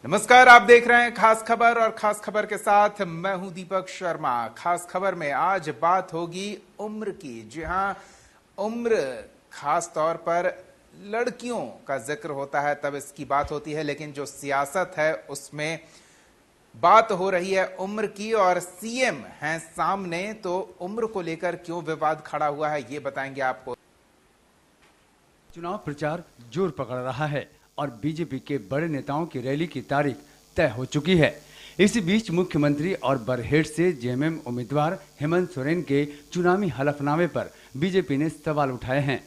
नमस्कार, आप देख रहे हैं खास खबर और खास खबर के साथ मैं हूं दीपक शर्मा। खास खबर में आज बात होगी उम्र की। जी हां, उम्र खास तौर पर लड़कियों का जिक्र होता है तब इसकी बात होती है, लेकिन जो सियासत है उसमें बात हो रही है उम्र की और सीएम हैं सामने, तो उम्र को लेकर क्यों विवाद खड़ा हुआ है ये बताएंगे आपको। चुनाव प्रचार जोर पकड़ रहा है और बीजेपी के बड़े नेताओं की रैली की तारीख तय हो चुकी है। इसी बीच मुख्यमंत्री और बरहेट से जेएमएम उम्मीदवार हेमंत सोरेन के चुनावी हलफनामे पर बीजेपी ने सवाल उठाए हैं।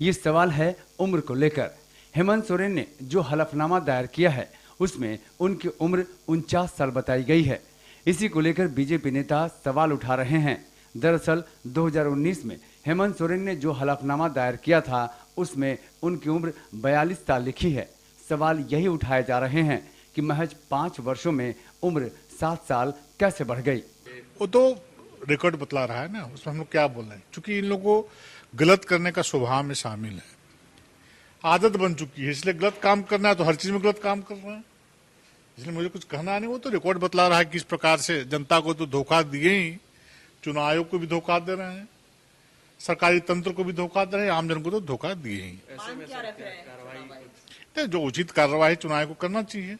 ये सवाल है उम्र को लेकर। हेमंत सोरेन ने जो हलफनामा दायर किया है उसमें उनकी उम्र 49 साल बताई गई है। इसी को लेकर बीजेपी नेता सवाल उठा रहे हैं। दरअसल 2019 में हेमंत सोरेन ने जो हलफनामा दायर किया था उसमें उनकी उम्र 42 साल लिखी है। सवाल यही उठाए जा रहे हैं कि महज 5 वर्षों में उम्र 7 साल कैसे बढ़ गई। वो तो रिकॉर्ड बतला रहा है ना, उसमें हम लोग क्या बोल रहे हैं, क्योंकि इन लोगों को गलत करने का स्वभाव में शामिल है, आदत बन चुकी है, इसलिए गलत काम करना है तो हर चीज में गलत काम कर रहे हैं। इसलिए मुझे कुछ कहना नहीं, वो तो रिकॉर्ड बतला रहा है किस प्रकार से जनता को तो धोखा दिए ही, चुनाव आयोग को भी धोखा दे रहे हैं, सरकारी तंत्र को भी धोखा दे रहे हैं, आम जन को तो धोखा दिए ही। तो जो उचित कार्रवाई चुनाव को करना चाहिए,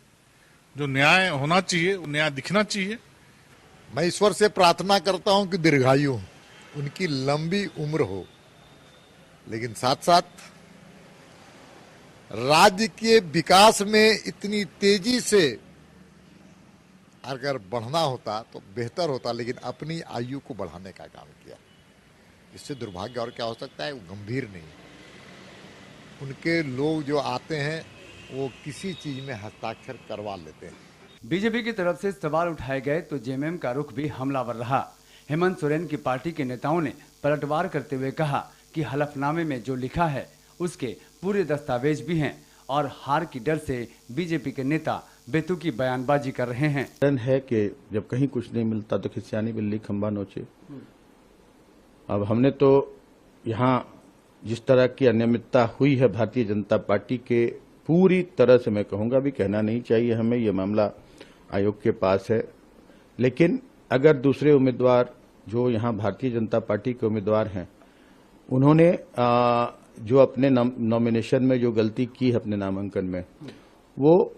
जो न्याय होना चाहिए वो न्याय दिखना चाहिए। मैं ईश्वर से प्रार्थना करता हूं कि दीर्घायु हो, उनकी लंबी उम्र हो, लेकिन साथ साथ राज्य के विकास में इतनी तेजी से अगर बढ़ना होता तो बेहतर होता, लेकिन अपनी आयु को बढ़ाने का काम किया। इससे दुर्भाग्य और क्या हो सकता है, वो गंभीर नहीं। उनके लोग जो आते हैं वो किसी चीज में हस्ताक्षर करवा लेते हैं। बीजेपी की तरफ से सवाल उठाए गए तो जेएमएम का रुख भी हमलावर रहा। हेमंत सोरेन की पार्टी के नेताओं ने पलटवार करते हुए कहा कि हलफनामे में जो लिखा है उसके पूरे दस्तावेज भी हैं और हार की डर से बीजेपी के नेता बेतुकी बयानबाजी कर रहे हैं। है कि जब कहीं कुछ नहीं मिलता तो खिसियानी बिल्ली खंबा नोचे। अब हमने तो यहाँ जिस तरह की अनियमितता हुई है भारतीय जनता पार्टी के, पूरी तरह से मैं कहूँगा भी कहना नहीं चाहिए हमें, ये मामला आयोग के पास है। लेकिन अगर दूसरे उम्मीदवार जो यहाँ भारतीय जनता पार्टी के उम्मीदवार हैं, उन्होंने जो अपने नॉमिनेशन में जो गलती की है अपने नामांकन में, वो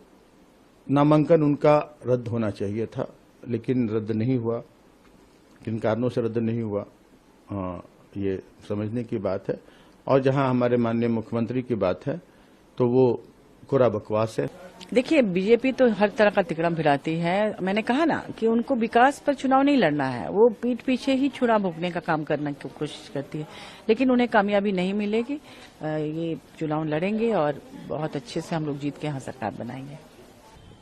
नामांकन उनका रद्द होना चाहिए था, लेकिन रद्द नहीं हुआ। किन कारणों से रद्द नहीं हुआ ये समझने की बात है। और जहां हमारे माननीय मुख्यमंत्री की बात है तो वो कोरा बकवास है। देखिए, बीजेपी तो हर तरह का तिकड़म फिराती है। मैंने कहा ना कि उनको विकास पर चुनाव नहीं लड़ना है, वो पीठ पीछे ही चुनाव भोगने का काम करने की कोशिश करती है, लेकिन उन्हें कामयाबी नहीं मिलेगी। ये चुनाव लड़ेंगे और बहुत अच्छे से हम लोग जीत के यहाँ सरकार बनाएंगे।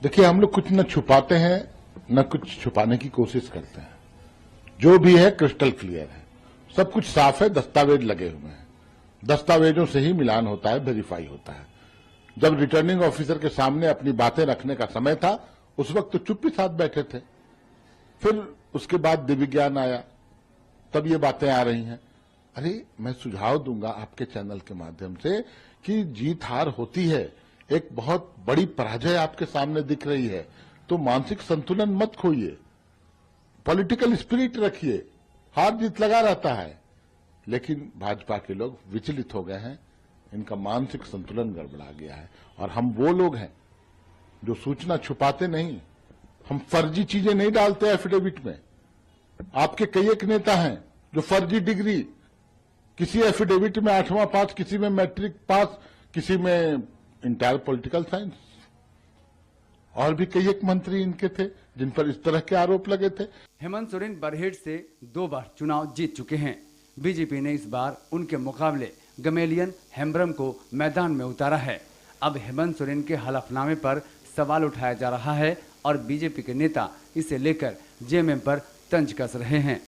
देखिए, हम लोग कुछ न छुपाते हैं न कुछ छुपाने की कोशिश करते हैं। जो भी है क्रिस्टल क्लियर है, सब कुछ साफ है, दस्तावेज लगे हुए हैं। दस्तावेजों से ही मिलान होता है, वेरीफाई होता है। जब रिटर्निंग ऑफिसर के सामने अपनी बातें रखने का समय था उस वक्त तो चुप्पी साथ बैठे थे, फिर उसके बाद दिव्यज्ञान आया, तब ये बातें आ रही हैं। अरे, मैं सुझाव दूंगा आपके चैनल के माध्यम से कि जीत हार होती है, एक बहुत बड़ी पराजय आपके सामने दिख रही है, तो मानसिक संतुलन मत खोइए, पॉलिटिकल स्पिरिट रखिए। हार जीत लगा रहता है, लेकिन भाजपा के लोग विचलित हो गए हैं, इनका मानसिक संतुलन गड़बड़ा गया है। और हम वो लोग हैं जो सूचना छुपाते नहीं, हम फर्जी चीजें नहीं डालते एफिडेविट में। आपके कई एक नेता हैं जो फर्जी डिग्री, किसी एफिडेविट में 8वां पास, किसी में मैट्रिक पास, किसी में इंटायर पॉलिटिकल साइंस। और भी कई एक मंत्री इनके थे जिन पर इस तरह के आरोप लगे थे। हेमंत सोरेन बरहेट से 2 बार चुनाव जीत चुके हैं। बीजेपी ने इस बार उनके मुकाबले गमेलियन हेम्ब्रम को मैदान में उतारा है। अब हेमंत सोरेन के हलफनामे पर सवाल उठाया जा रहा है और बीजेपी के नेता इसे लेकर जेएमएम पर तंज कस रहे हैं।